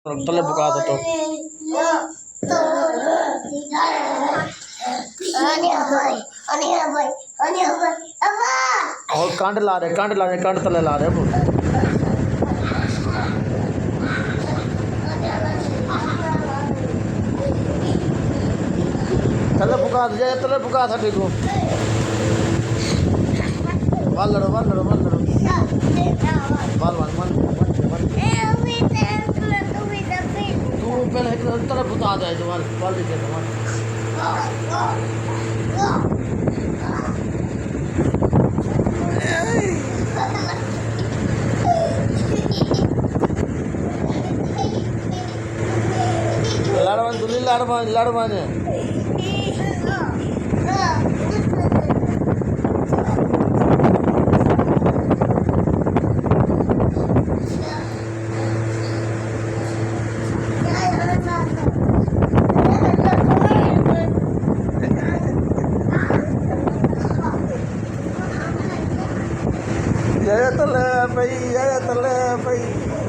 तले बुका था तो और कांड ला रहे कांड तले ला रहे वो तले बुका था ठीक हो बाल लड़ो बाल तू पहले तरफ बुता जाए जो बाल दीजिए लाड़वान ya tele, pai.